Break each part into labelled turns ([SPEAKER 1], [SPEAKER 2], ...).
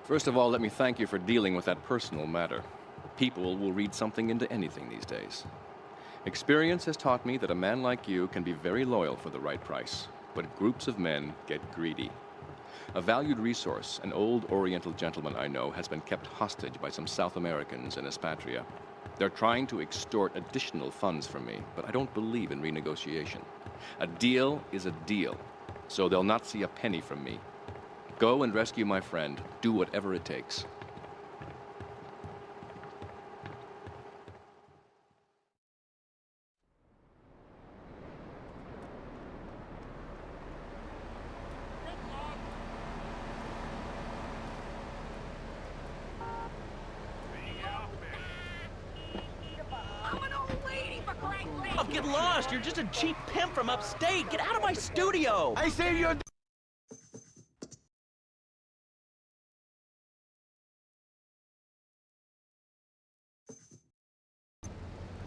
[SPEAKER 1] First of all, let me thank you for dealing with that personal matter. People will read something into anything these days. Experience has taught me that a man like you can be very loyal for the right price, but groups of men get greedy. A valued resource, an old Oriental gentleman I know, has been kept hostage by some South Americans in Espatria. They're trying to extort additional funds from me, but I don't believe in renegotiation. A deal is a deal, so they'll not see a penny from me. Go and rescue my friend. Do whatever it takes.
[SPEAKER 2] Oh, get lost! You're just a cheap pimp from upstate! Get out of my studio!
[SPEAKER 3] I say you're...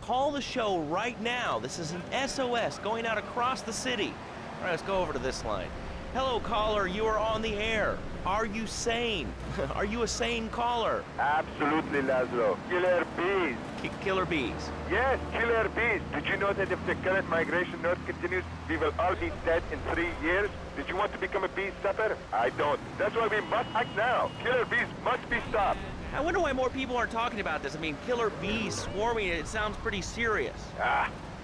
[SPEAKER 2] Call the show right now. This is an SOS going out across the city. All right, let's go over to this line. Hello, caller. You are on the air. Are you sane? Are you a sane caller?
[SPEAKER 4] Absolutely, Laszlo. Killer bees.
[SPEAKER 2] Killer bees.
[SPEAKER 4] Yes, killer bees. Did you know that if the current migration north continues, we will all be dead in 3 years? Did you want to become a bee stopper? I don't. That's why we must act now. Killer bees must be stopped.
[SPEAKER 2] I wonder why more people aren't talking about this. I mean, killer bees swarming, it sounds pretty serious.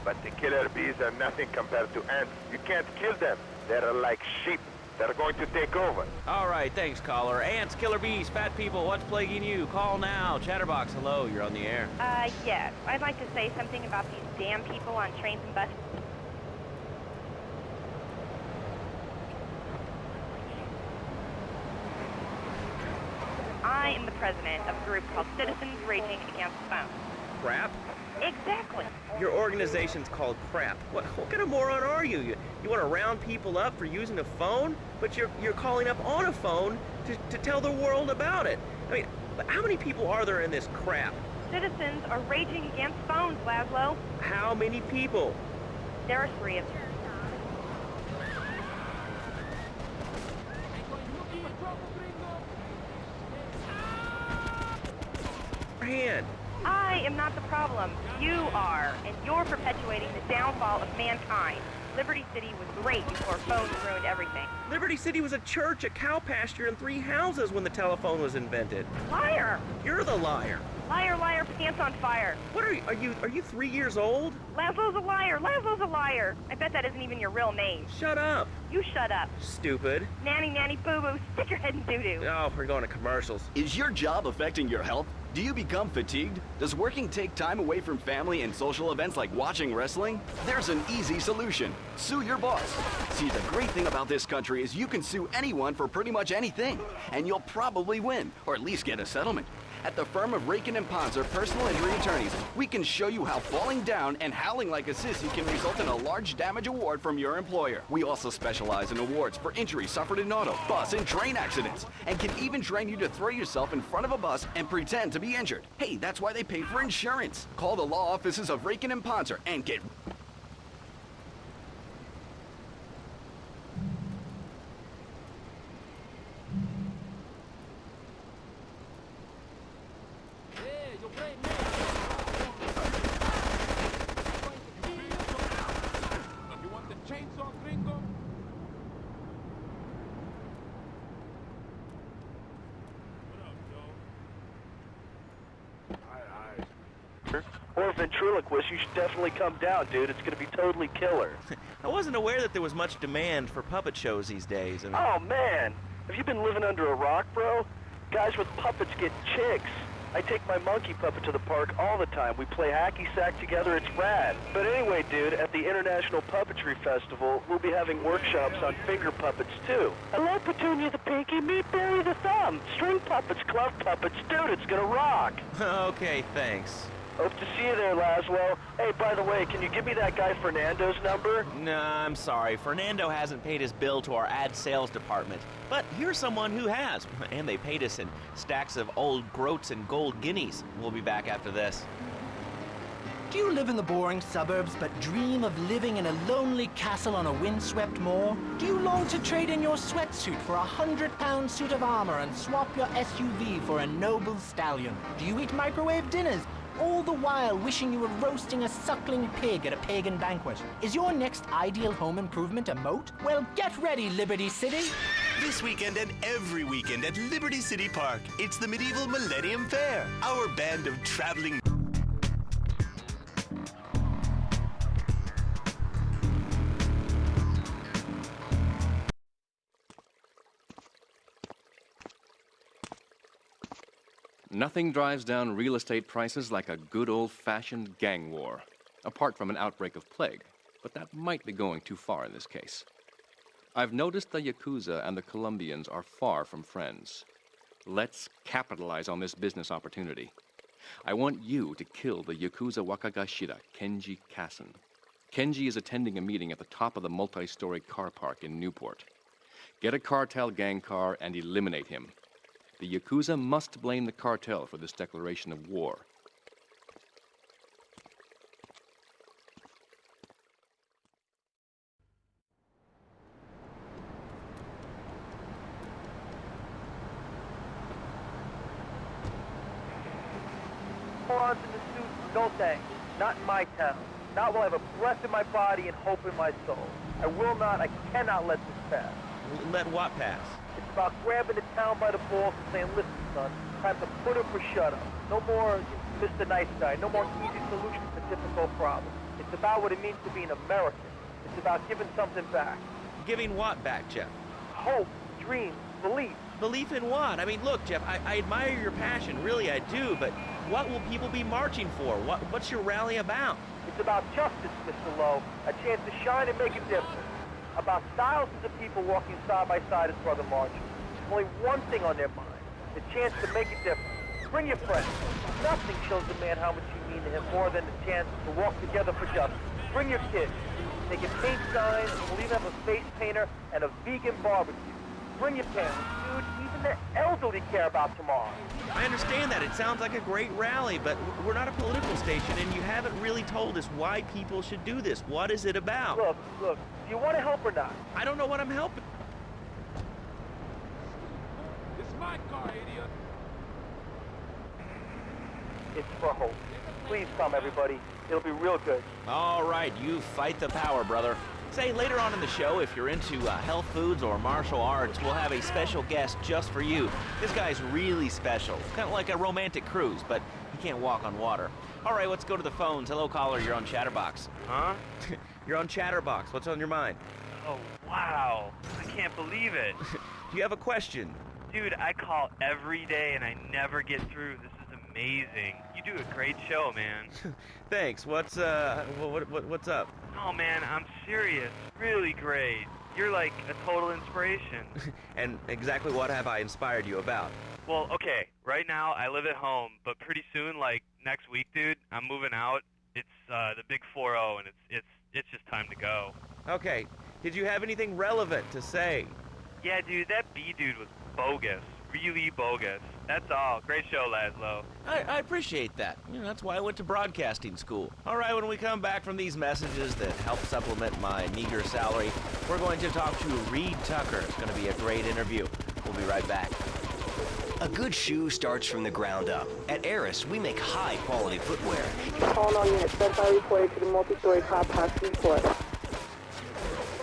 [SPEAKER 4] But the killer bees are nothing compared to ants. You can't kill them. They're like sheep. They're going to take over.
[SPEAKER 2] All right, thanks, caller. Ants, killer bees, fat people, what's plaguing you? Call now. Chatterbox, hello, you're on the air.
[SPEAKER 5] Yes. I'd like to say something about these damn people on trains and buses. I am the president of a group called Citizens Raging Against the Phone.
[SPEAKER 2] Crap?
[SPEAKER 5] Exactly.
[SPEAKER 2] Your organization's called Crap. What kind of moron are you? You want to round people up for using a phone? But you're calling up on a phone to tell the world about it. I mean, how many people are there in this crap?
[SPEAKER 5] Citizens are raging against phones, Laszlo.
[SPEAKER 2] How many people?
[SPEAKER 5] There are 3 of them.
[SPEAKER 2] Hand.
[SPEAKER 5] I am not the problem. You are, and you're perpetuating the downfall of mankind. Liberty City was great before phones ruined everything.
[SPEAKER 2] Liberty City was a church, a cow pasture, and 3 houses when the telephone was invented.
[SPEAKER 5] Liar!
[SPEAKER 2] You're the liar.
[SPEAKER 5] Liar, liar, pants on fire.
[SPEAKER 2] What are you 3 years old?
[SPEAKER 5] Laszlo's a liar. Laszlo's a liar. I bet that isn't even your real name.
[SPEAKER 2] Shut up.
[SPEAKER 5] You shut up.
[SPEAKER 2] Stupid.
[SPEAKER 5] Nanny, nanny, boo-boo, stick your head in doo-doo.
[SPEAKER 2] Oh, we're going to commercials.
[SPEAKER 6] Is your job affecting your health? Do you become fatigued? Does working take time away from family and social events like watching wrestling? There's an easy solution. Sue your boss. See, the great thing about this country is you can sue anyone for pretty much anything, and you'll probably win, or at least get a settlement. At the firm of Rakin & Ponzer Personal Injury Attorneys, we can show you how falling down and howling like a sissy can result in a large damage award from your employer. We also specialize in awards for injuries suffered in auto, bus, and train accidents, and can even train you to throw yourself in front of a bus and pretend to be injured. Hey, that's why they pay for insurance. Call the law offices of Rakin & Ponzer and get...
[SPEAKER 7] Or ventriloquist, you should definitely come down, dude. It's gonna be totally killer.
[SPEAKER 2] I wasn't aware that there was much demand for puppet shows these days. I mean,
[SPEAKER 7] Oh, man. Have you been living under a rock, bro? Guys with puppets get chicks. I take my monkey puppet to the park all the time. We play hacky sack together. It's rad. But anyway, dude, at the International Puppetry Festival, we'll be having workshops on finger puppets, too. I love Petunia the Pinky, meet Barry the Thumb, string puppets, glove puppets. Dude, it's gonna rock.
[SPEAKER 2] okay, thanks.
[SPEAKER 7] Hope to see you there, Laszlo. Hey, by the way, can you give me that guy Fernando's number?
[SPEAKER 2] Nah, I'm sorry. Fernando hasn't paid his bill to our ad sales department. But here's someone who has. And they paid us in stacks of old groats and gold guineas. We'll be back after this.
[SPEAKER 3] Do you live in the boring suburbs but dream of living in a lonely castle on a windswept moor? Do you long to trade in your sweatsuit for a £100 suit of armor and swap your SUV for a noble stallion? Do you eat microwave dinners, all the while wishing you were roasting a suckling pig at a pagan banquet? Is your next ideal home improvement a moat? Well, get ready, Liberty City.
[SPEAKER 8] This weekend and every weekend at Liberty City Park, it's the Medieval Millennium Fair, our band of traveling...
[SPEAKER 1] Nothing drives down real estate prices like a good old-fashioned gang war, apart from an outbreak of plague, but that might be going too far in this case. I've noticed the Yakuza and the Colombians are far from friends. Let's capitalize on this business opportunity. I want you to kill the Yakuza Wakagashira, Kenji Kassen. Kenji is attending a meeting at the top of the multi-story car park in Newport. Get a cartel gang car and eliminate him. The Yakuza must blame the cartel for this declaration of war.
[SPEAKER 7] Morons in the suit, no thanks. Not in my town. Not while I have a breath in my body and hope in my soul. I will not, I cannot let this pass.
[SPEAKER 2] Let what pass?
[SPEAKER 7] It's about grabbing the town by the balls and saying, listen, son, time to put up or shut up. No more Mr. Nice Guy. No more easy solutions to difficult problems. It's about what it means to be an American. It's about giving something back.
[SPEAKER 2] Giving what back, Jeff?
[SPEAKER 7] Hope, dreams, belief.
[SPEAKER 2] Belief in what? I mean, look, Jeff, I admire your passion, really I do, but what will people be marching for? What's your rally about?
[SPEAKER 7] It's about justice, Mr. Lowe. A chance to shine and make a difference. About thousands of people walking side by side as brother marching. Only one thing on their mind. The chance to make a difference. Bring your friends. Nothing shows a man how much you mean to him more than the chance to walk together for justice. Bring your kids. They can paint signs, and we'll even have a face painter and a vegan barbecue. Bring your parents, dude. Even the elderly care about tomorrow.
[SPEAKER 2] I understand that. It sounds like a great rally, but we're not a political station, and you haven't really told us why people should do this. What is it about?
[SPEAKER 7] Look, do you want to help or not?
[SPEAKER 2] I don't know what I'm helping.
[SPEAKER 9] It's my car, idiot.
[SPEAKER 7] It's for hope. Please come, everybody. It'll be real good.
[SPEAKER 2] All right, you fight the power, brother. Say, later on in the show, if you're into health foods or martial arts, we'll have a special guest just for you. This guy's really special. Kind of like a romantic cruise, but he can't walk on water. All right, let's go to the phones. Hello, caller, you're on Chatterbox.
[SPEAKER 10] Huh?
[SPEAKER 2] You're on Chatterbox. What's on your mind?
[SPEAKER 10] Oh, wow. I can't believe it.
[SPEAKER 2] Do you have a question?
[SPEAKER 10] Dude, I call every day and I never get through. This is amazing. You do a great show, man.
[SPEAKER 2] Thanks. What's up?
[SPEAKER 10] Oh, man, I'm serious. Really great. You're like a total inspiration.
[SPEAKER 2] And exactly what have I inspired you about?
[SPEAKER 10] Well, okay, right now I live at home, but pretty soon, like next week, dude, I'm moving out. It's the big 4-0, and it's just time to go.
[SPEAKER 2] Okay. Did you have anything relevant to say?
[SPEAKER 10] Yeah, dude, that B dude was bogus. Really bogus. That's all. Great show, Laszlo.
[SPEAKER 2] I appreciate that. You know, that's why I went to broadcasting school. All right, when we come back from these messages that help supplement my meager salary, we're going to talk to Reed Tucker. It's going to be a great interview. We'll be right back.
[SPEAKER 11] A good shoe starts from the ground up. At Eris, we make high-quality footwear.
[SPEAKER 12] Calling on unit 75 reported to the multi-story car park report.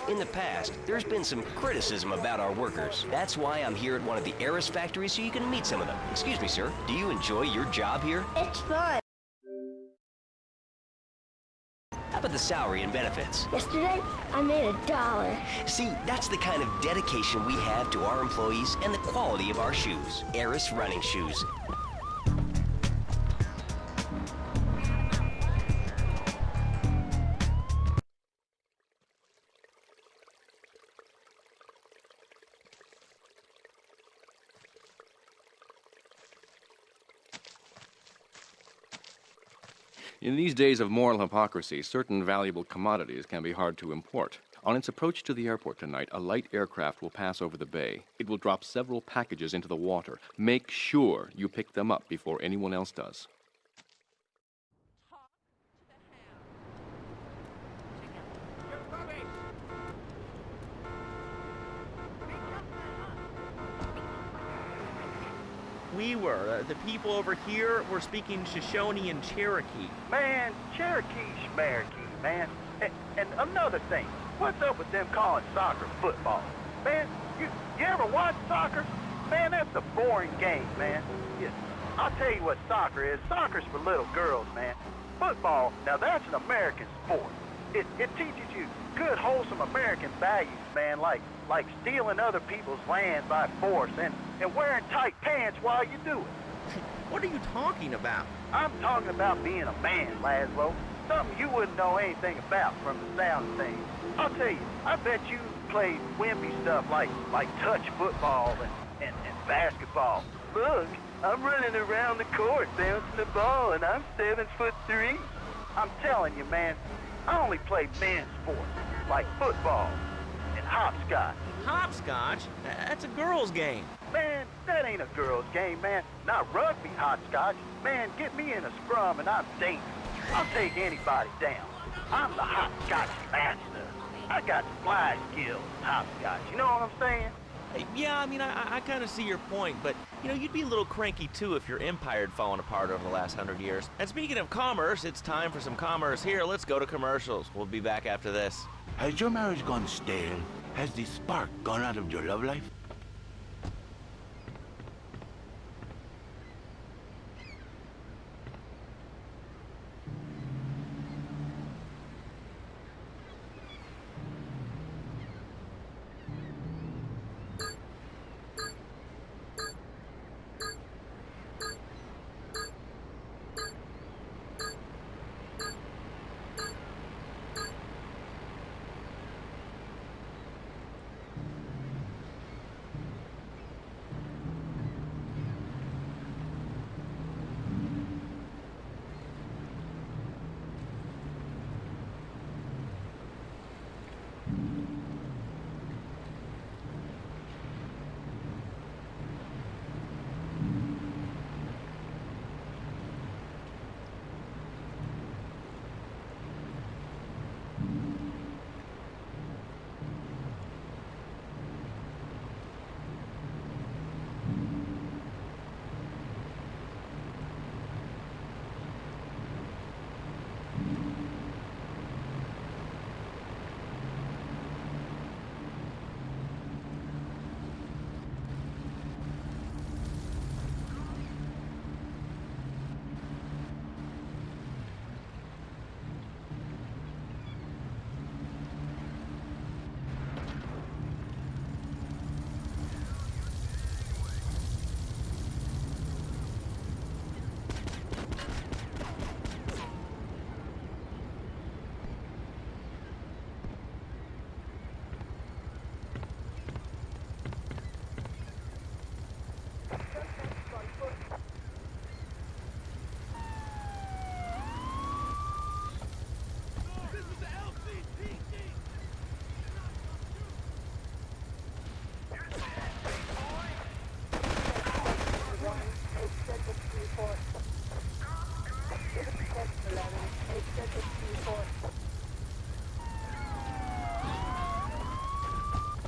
[SPEAKER 11] In the past, there's been some criticism about our workers. That's why I'm here at one of the Eris factories so you can meet some of them. Excuse me, sir. Do you enjoy your job here?
[SPEAKER 12] It's fun.
[SPEAKER 11] How about the salary and benefits?
[SPEAKER 12] Yesterday, I made $1.
[SPEAKER 11] See, that's the kind of dedication we have to our employees and the quality of our shoes. Eris running shoes.
[SPEAKER 1] In these days of moral hypocrisy, certain valuable commodities can be hard to import. On its approach to the airport tonight, a light aircraft will pass over the bay. It will drop several packages into the water. Make sure you pick them up before anyone else does.
[SPEAKER 5] Talk to the
[SPEAKER 2] we were. The people over here were speaking Shoshone and Cherokee.
[SPEAKER 7] Man, Cherokee's Cherokee, man. And another thing, what's up with them calling soccer football? Man, you ever watch soccer? Man, that's a boring game, man. I'll tell you what soccer is. Soccer's for little girls, man. Football, now that's an American sport. It teaches you good, wholesome American values, man, like stealing other people's land by force and wearing tight pants while you do it.
[SPEAKER 2] What are you talking about?
[SPEAKER 7] I'm talking about being a man, Laszlo. Something you wouldn't know anything about from the sound of things. I'll tell you, I bet you played wimpy stuff like touch football and basketball. Look, I'm running around the court bouncing the ball, and I'm 7'3". I'm telling you, man, I only play men's sports, like football and hopscotch.
[SPEAKER 2] Hopscotch? That's a girl's game.
[SPEAKER 7] Man, that ain't a girl's game, man. Not rugby hopscotch. Man, get me in a scrum and I'm dangerous. I'll take anybody down. I'm the hopscotch master. I got fly skills, hopscotch. You know what I'm saying?
[SPEAKER 2] Yeah, I mean, I kind of see your point, but, you know, you'd be a little cranky, too, if your empire had fallen apart over the last 100 years. And speaking of commerce, it's time for some commerce here. Let's go to commercials. We'll be back after this.
[SPEAKER 13] Has your marriage gone stale? Has the spark gone out of your love life?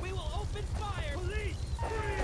[SPEAKER 9] We will open fire! Police! Freeze!